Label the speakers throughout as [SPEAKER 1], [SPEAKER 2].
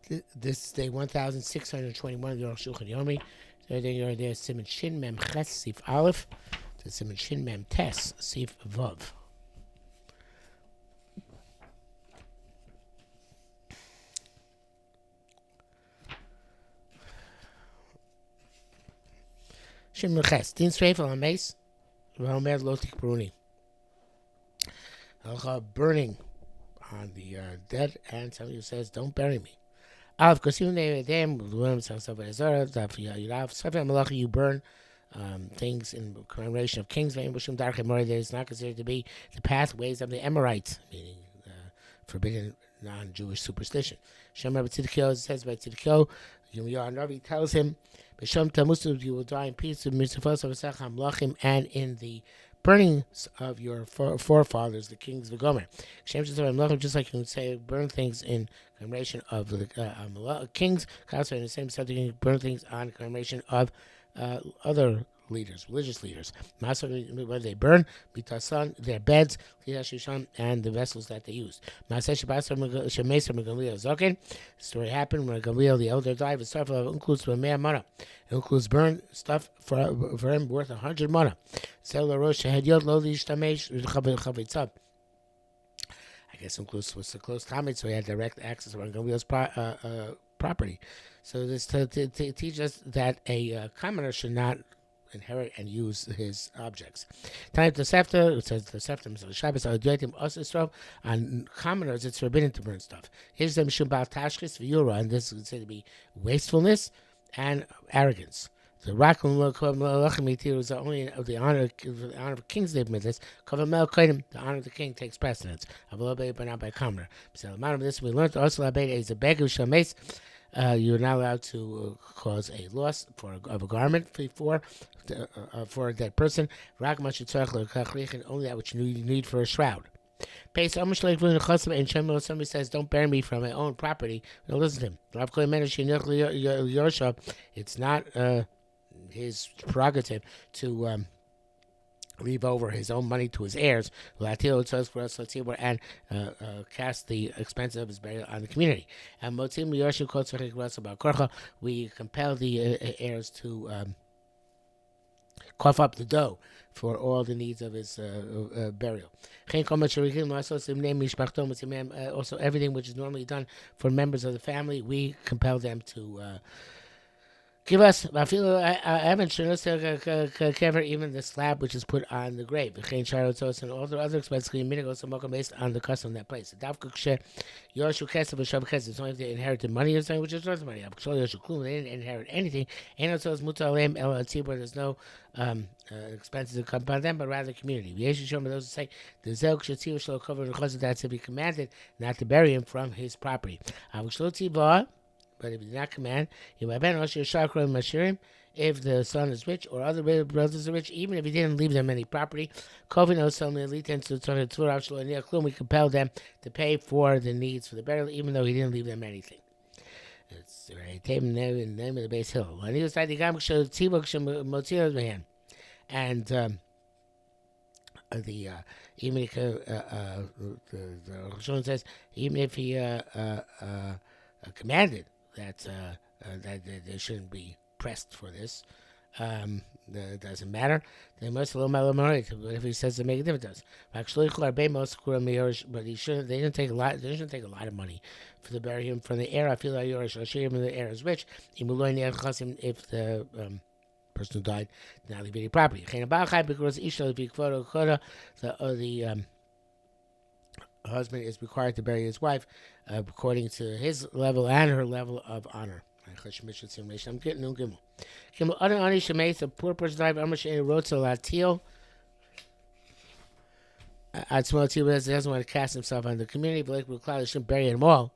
[SPEAKER 1] This is day 1621 of the Arukh HaShulchan Yomi. Today you're there, Siman Shin Mem Ches Sif Aleph to Siman Shin Mem Tes Sif Vav. Shin Mem Ches Din Streif Al Hameis V'Homer Lo Tikbruni. Burning on the dead, and somebody who says, "Don't bury me." Of course, you burn things in commemoration of kings. That is not considered to be the pathways of the Emorites, meaning forbidden non-Jewish superstition. It says by Tzidkio, Navi tells him, you will die in peace and in the burning of your forefathers, the kings of Gomer. Just like you would say, burn things in commemoration of the kings, also in the same subject, you burn things on commemoration of other leaders, religious leaders. Whether they burn, their beds, and the vessels that they used. The story happened when Gamliel the elder died. It includes burn stuff for him worth 100 mana. I guess includes was the close comment, so he had direct access to Gamliel's property. So this teaches us that a commoner should not inherit and use his objects. Time to Sefta, it says the Sefta, Shabbos, on commoners, it's forbidden to burn stuff. Here's the Mishubal Tashkis Vyura, and this is said to be wastefulness and arrogance. The Rakum is only of the honor of kings they've made this. The honor of the king takes precedence. But not by commoner. So the amount of this we learned also is a beg of shames. You're not allowed to cause a loss of a garment for a dead person. Only that which you need for a shroud. Somebody says, "Don't bury me from my own property." Don't listen to him. It's not his prerogative to leave over his own money to his heirs, and cast the expense of his burial on the community. And we compel the heirs to cough up the dough for all the needs of his burial. Also, everything which is normally done for members of the family, we compel them to give us. I haven't shown us even the slab which is put on the grave. And all the other expenses based on the custom of that place. It's only if they inherited money or something, which is worth money. They didn't inherit anything. There's no expenses that come upon them, but rather the community. Those who say the Zelk should cover that to be commanded not to bury him from his property. But if he did not command, if the son is rich or other brothers are rich, even if he didn't leave them any property, we compel them to pay for the needs for the burial, even though he didn't leave them anything. It's right. The name of the base hill. And even if the Rosh says, even if he commanded that they shouldn't be pressed for this. It doesn't matter. They must but if he says to make a difference, but he shouldn't. They didn't take a lot. They shouldn't take a lot of money for to bury him from the heir. I feel like the heir is rich. If the person who died did not leave any property, the husband is required to bury his wife according to his level and her level of honor. I'm getting no gimel. A poor person died. Doesn't want to cast himself on the community, but like we shouldn't bury him all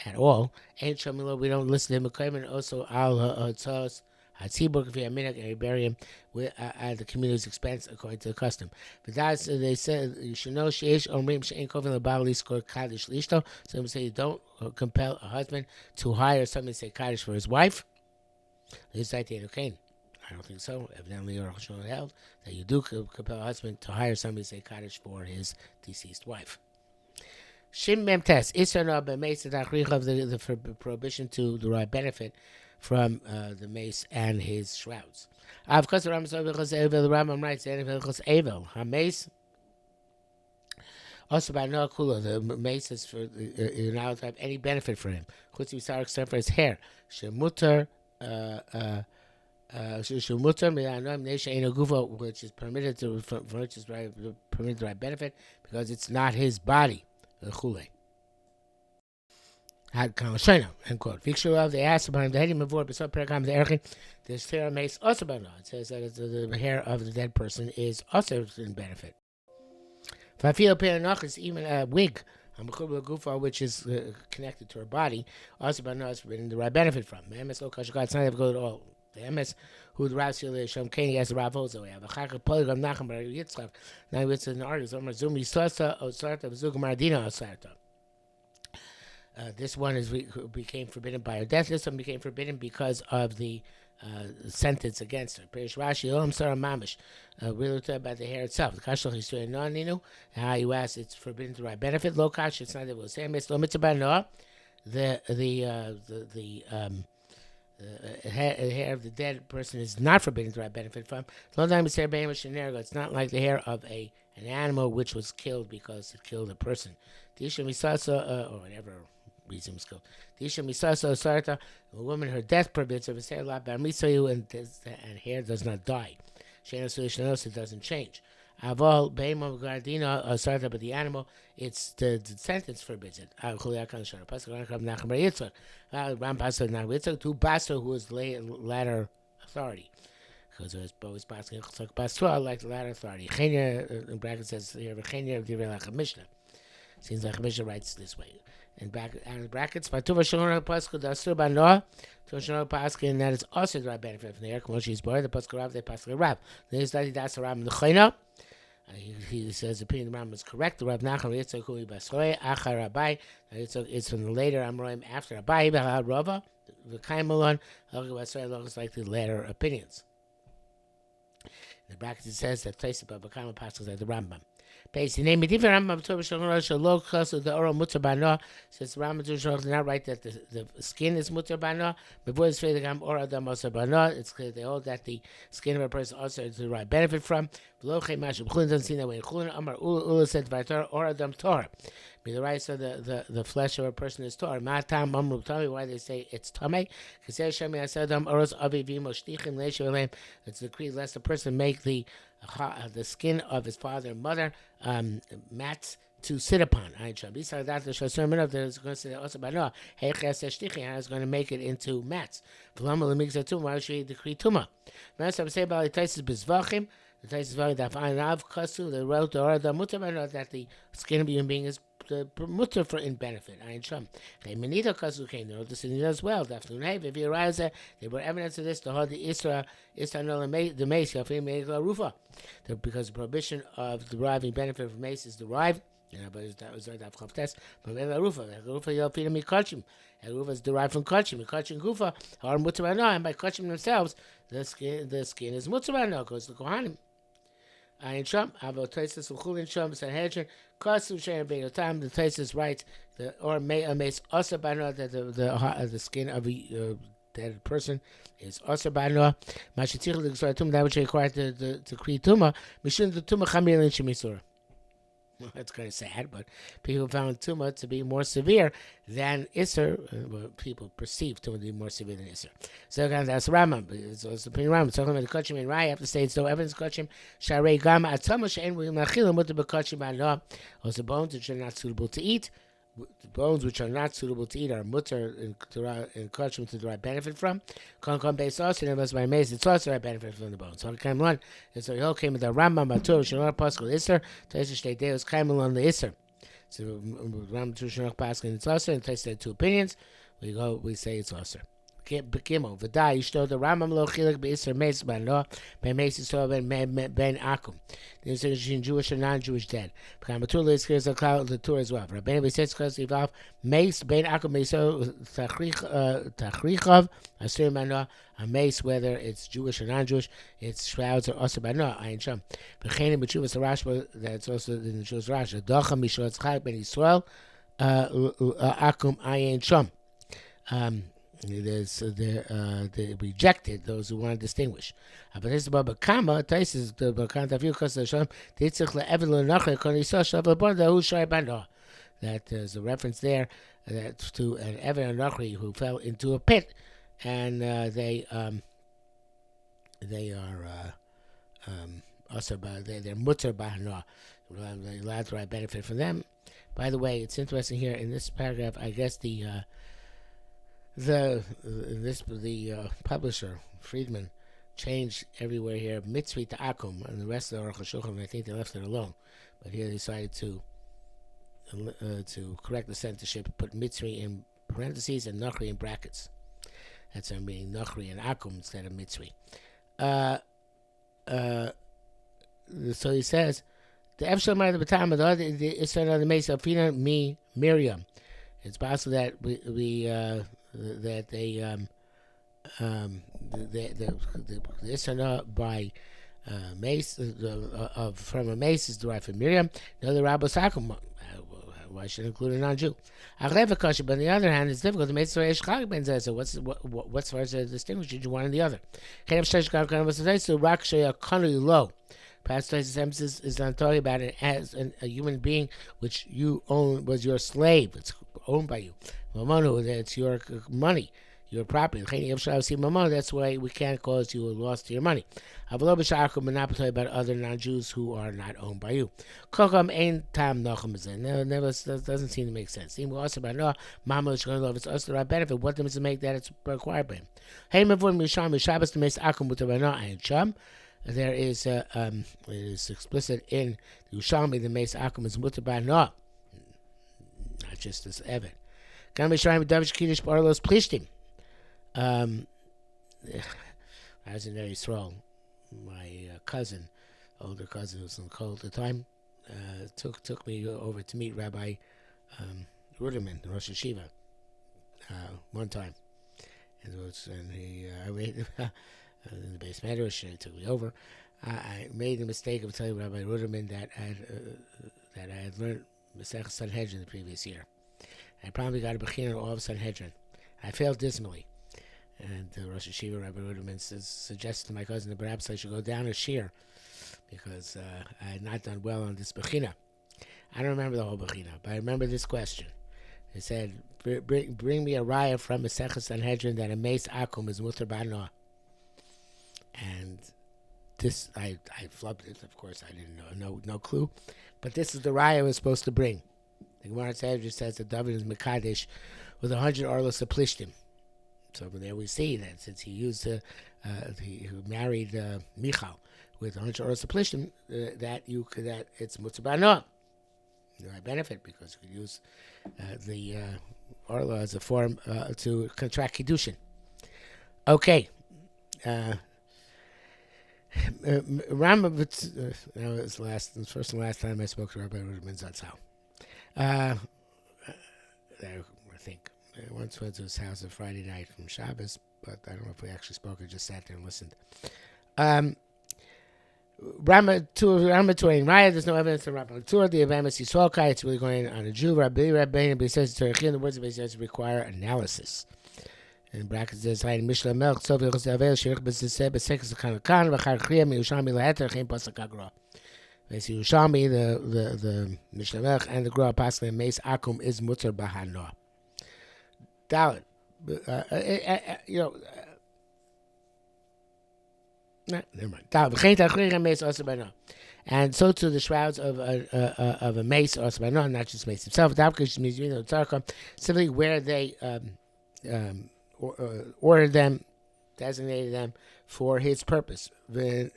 [SPEAKER 1] at all. We don't listen to him. And also if you bury him at the community's expense according to the custom. But that's they said you should know some say you don't compel a husband to hire somebody to say kaddish for his wife. I don't think so. Evidently, Arukh HaShulchan held that you do compel a husband to hire somebody to say kaddish for his deceased wife. Shim mem test. Isra b'meis the of the prohibition to derive benefit from the mace and his shrouds. Of course, the Rambam writes, "Ha mace also by no kula. The mace is for you're not allowed to have any benefit for him. Chutz misar except for his hair. Shemuter." Which is permitted to permitted to write benefit because it's not his body. Had Shana, end quote. They asked about him, the heading before, but some paragraph the Erchin, the hair mace also by it says that the hair of the dead person is also in benefit. If I feel is even a wig, which is connected to her body, also by is forbidden to write benefit from. MS Lokashkat, it's not ever good at all. The MS who the Rav Shil Shem Kani as the Rav Ozo. We have a Chaka Polygram Nachem Bar Yitzchak. Now it's an artist. Zumi Sasa Osarta Zug Mardina Osarta. This one became forbidden by her death. This one became forbidden because of the sentence against her. Perish Rashi Olam Sarah Mamish. Really talk about the hair itself. The Kashloch Yisrael Noninu. How you ask, it's forbidden to write benefit. Low Kash, it's not that it was same. It's Lo Mitzvah Noah. The hair of the dead person is not forbidden to write benefit from. It's not like the hair of an animal which was killed because it killed a person. Or whatever reason was killed. A woman, her death permits of his hair, and hair does not die. It doesn't change. Aval beimo gardina asarta, but the animal, it's the sentence forbids it. Ram pasuk now Yitzchak to Basra, who is the latter authority, because it was both Basra and Basra like the latter authority. Chenia in brackets says here Chenia of the Mishnah. Seems like Mishnah writes this way. In brackets, Patuva Shonah Pasuk Dasur Banoah, Toshonah Pasuk, and that is also the right benefit from the air. Kmoshi is born the Pasuk Rav, the Pasuk Rav. Then study that's the Ram in the Chayna. He says the opinion of the Ram is correct. The Rav Nachman Yitzchak Hui Basroy Achar Rabbi. It's from the later Amroim after Rabbi Behal Rava. The Kaimalon Hagi Basroy looks like the later opinions. In the brackets it says that Taisa Babakama Pasuk like the Rambam. Basically, name it different. Rambam the oral mutter bano says Rambam did not write that the skin is mutter bano. Before it's fair to or adam also bano. It's clear they hold that the skin of a person also is the right benefit from. Below Chaymash Chulin doesn't see that way. Chulin Amar Ula said Vatar or adam Torah. Be the right so the flesh of a person is Torah. Matam Amru tell me why they say it's Tamei. Because Shemi Asadam Oros Avivim Oshtichim Leishalim. It's decreed lest a person make the skin of his father and mother mats to sit upon. Besides that, the Shasur is going to say also by no. Is going to make it into mats. Why should he decree tuma? Say about the Taisis Bizvachim. The Taisis Vachim that find Av Kasu the wrote the mutter that the skin of a human being is the mutter for in benefit. Menita Kasu came to notice it as well. If you realize that they were evidence of this, the whole the Isra the mace rufa. Because the prohibition of deriving benefit from mace is derived. But that was that test. But rufa you'll feed me kachim. Rufa is derived from kachim. Kachim gufa are mutarana, and by kachim themselves, the skin is mutarana because the kohanim. Ayin Sham, Avo Taisus Uchulin Sham Sanhedrin, Kasu Shem Beinotam, the Taisus writes the or mace also bano that the skin of a dead person is also bano. Mashiach the that which required to create tuma, Mishun the tuma chamir in shemisura. Well, that's kind of sad, but people found Tuma to be more severe than Isser. People perceive Tuma to be more severe than Isser. So that's Rambam. It's also the Rambam. Talking about the Kachim and Rai, I have to say it's no evidence Kachim. Sharei Gama Atama Shein William Nachilim with the Kachim and Law. Also bones which are not suitable to eat. The bones which are not suitable to eat are mutter and kachim to derive benefit from. Kon based also, and it by mace, it's also derive benefit from the bones. So it came on, and so he came with the Rambam Batur, Shalom Pascal Isser, Taisa Shtei Deus came on the Isser. So Rambam Batur Shalom Pascal, it's also, and Taisa two opinions. We say it's also. Gimel v'day yishto the Rambam lo chilik b'Isser meis b'ano b'meis Yisrael ben Akum. There's a Jewish and non-Jewish dead. Because Matur is here the Torah as well. Rabbeinu b'Sitz because evolve meis ben Akum meiso tachrichav asur b'ano a mace whether it's Jewish or non-Jewish its shrouds are also b'ano ayin sham. B'chein b'Tshuvas Rashba that's also in the Jewish Rash. Docha mishlo tzchak ben Yisrael. akum ayin sham. They rejected those who want to distinguish. But this is Baba Kama, Taisis, the Bakanta View, because the Sham, Titzich Evelyn Nacher, Konisha, Shababorda, who Shaibanda. That there's a reference there to an Evan Nachri who fell into a pit, and they are also they're mutter bahana. They're allowed to benefit from them. By the way, it's interesting here in this paragraph. I guess the publisher Friedman changed everywhere here mitzvah to akum, and the rest of the Arukh HaShulchan, I think they left it alone. But here they decided to correct the censorship, put mitzvah in parentheses and nachri in brackets. That's I'm meaning nachri and akum instead of mitzvah. So he says the Efshamar the Batam the Israel the Mesa Fina me Miriam. It's possible that that the Israel by mace from a mace is derived from Miriam. The other Rabbi Sakum. Why should include a non-Jew? But on the other hand, it's difficult to make so what's far as to distinguish between one and the other? Perhaps Tosis' emphasis is on talking about it as a human being which you own was your slave. It's owned by you. It's your money, your property. That's why we can't cause you a loss to your money. But not about other non-Jews who are not owned by you. Never doesn't seem to make sense. Also about no, Mama is going to love it's us the right benefit. What does it make that it's required by him? There is it is explicit in the Yerushalmi the Meis Akum is mutter by no, not just this Evan. I was in very Yisrael. My cousin, older cousin, who was in the cold at the time, took me over to meet Rabbi Ruderman, the Rosh Yeshiva, one time, and he I made in the base medrash. He took me over. I made the mistake of telling Rabbi Ruderman that I had learned Masech Sanhedrin the previous year. I probably got a Bechina all of Sanhedrin. I failed dismally. And Rosh Yeshiva, Rabbi Ruderman, suggested to my cousin that perhaps I should go down a shear because I had not done well on this Bechina. I don't remember the whole Bechina, but I remember this question. It said, bring me a raya from Masech Sanhedrin that a Meis Akum is Mutter Ba'anoah. And this, I flubbed it, of course, I didn't know, no clue. But this is the raya I was supposed to bring. The Gemara just says that David is Mekadesh with 100 Arlos of Plishtim. So there we see that since he used he married Michal with 100 Arlos of Plishtim, that it's Mutzah Ba'anoah. I benefit because you could use the Arla as a form to contract Kiddushin. Okay. Rambam, that was the first and last time I spoke to Rabbi Ruderman Zatzal. I think I once went to his house on Friday night from Shabbos, but I don't know if we actually spoke or just sat there and listened. Rama Turin Raya, there's no evidence of Rabbi Tur, the Abamas Yisrael Kai, it's really going on a Jew, Rabbi, but he says the words of it require analysis. In brackets says Hay Mishnah Melch Sof Yechos Yavel Shirich B'Siseh B'Sekes Kan V'Char Chriya Miyushami L'Heter Chein Pasuk HaGra. V'Esi Yushami the Mishnah Melch and the Gra Pasuk Meis Akum is Mutter B'Hanoah. Dalit, never mind. Dalit V'Chein Tachriya Meis Oser B'Hanoah. And so too the shrouds of a mace or B'Hanoah, not just mace itself. Davkish means simply where they ordered them, designated them for his purpose. They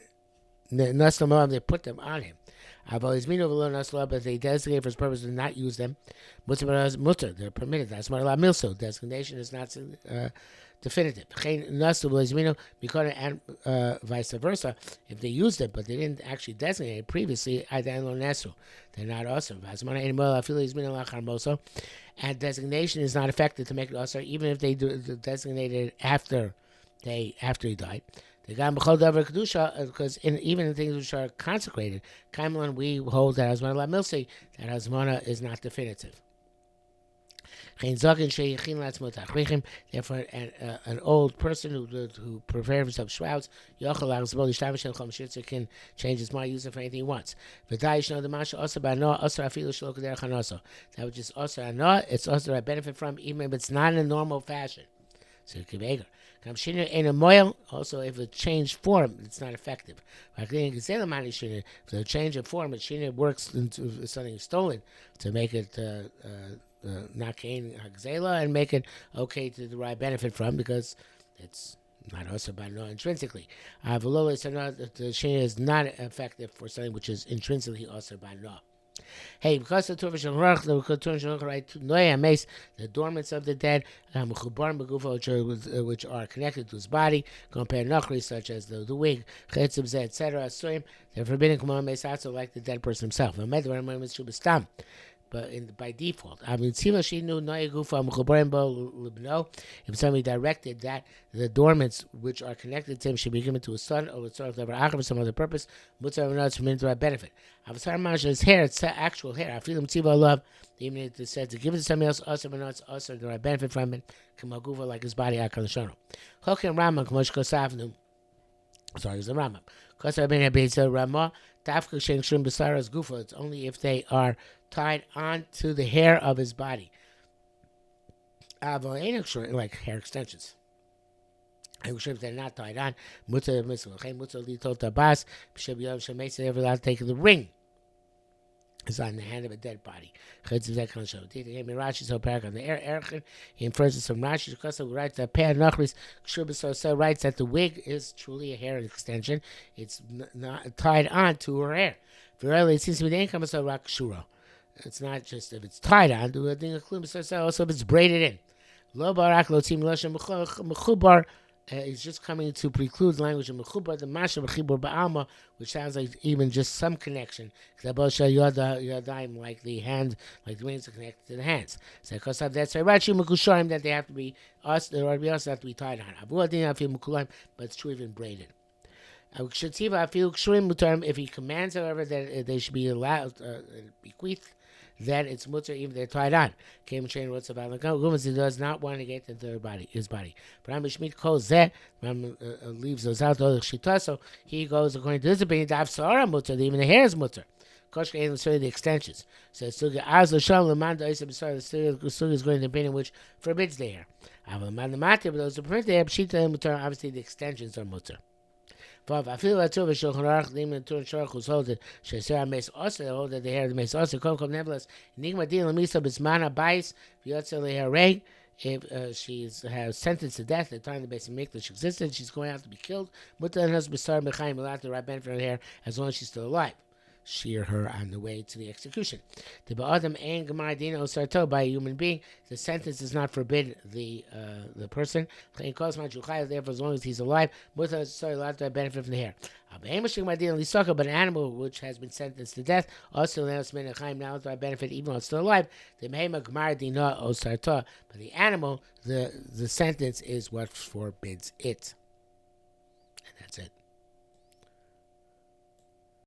[SPEAKER 1] put them on him. But they designate for his purpose to not use them. They're permitted. That's what Allah milso. Designation is not definitive. And vice versa. If they used it, but they didn't actually designate it previously, they're not awesome. And designation is not effective to make it also, even if they designated it after he died. Because even in things which are consecrated, we hold that Hazmana La Milsi, that Hazmana is not definitive. Therefore, an old person who prepares himself shrouds, can change his mind, use it for anything he wants. That which is also anah, it's also a benefit from, even if it's not in a normal fashion. So it could be eger. Also, if it changed form, it's not effective. If the change of form, it works into something stolen to make it not kain hagzela and make it okay to derive benefit from, because it's not also by no intrinsically. The shina is not effective for something which is intrinsically also by no. Hey, because the Torah right to Noah Mace, the dormants of the dead, which are connected to his body, compared Nachri, such as the wig, etc. They're forbidden also like the dead person himself. But by default, if somebody directed that the dormants which are connected to him should be given to his son or for some other purpose, it's from into our benefit. His hair, it's actual hair. I feel him love, even if it said to give it to somebody else, also the right benefit from it, like his body. Sorry, it's the Rambam. It's only if they are tied onto the hair of his body. Like hair extensions. If they're not tied on, they're allowed to take the ring. It's on the hand of a dead body. Rashi's whole paragraph. The Erchin, he infers it from Rashi. Who writes that writes that the wig is truly a hair extension. It's not tied on to her hair. It seems to be the income of rock shura. It's not just if it's tied on to a thing. Also if it's braided in. Lo barak lo tim loshem mechubar. It's just coming to preclude the language of mechubar, the masha mechibur ba'alma, which sounds like even just some connection. Like the hand, like the wings are connected to the hands. So because of that, so Rashi mekusharim that they have to be us, or everybody else have to be tied on. But it's true even braided. If he commands, however, that they should be allowed bequeathed, then it's mutter even if they're tied on. Came train what's about he does not want to get into his body. But Shmit calls that leaves those out so he goes according to this opinion, even the hair is mutter. The extensions. So the suga is going to the opinion which forbids the hair. But those who permit the hair, obviously the extensions are mutter. I feel like Tov Shulchan Aruch, the Torah Shulchan who's holding Shesera Meis also hold that the hair of the Meis also come nevertheless. Nigma Din Lamisa Bismana Bais Vyotze Lehareg. If she has sentenced to death at the time the base of Mikdash existed, she's going to have to be killed. Mutter has B'sar B'chaim allowed to right benefit her hair as long as she's still alive. Shear her on the way to the execution. The Ba'adam and Gemara Dina Osarto by a human being, the sentence does not forbid the person. Therefore, as long as he's alive, Mutter is allowed to benefit from the hair. But an animal which has been sentenced to death also allows now to benefit even though it's still alive. But the animal, the sentence is what forbids it. And that's it.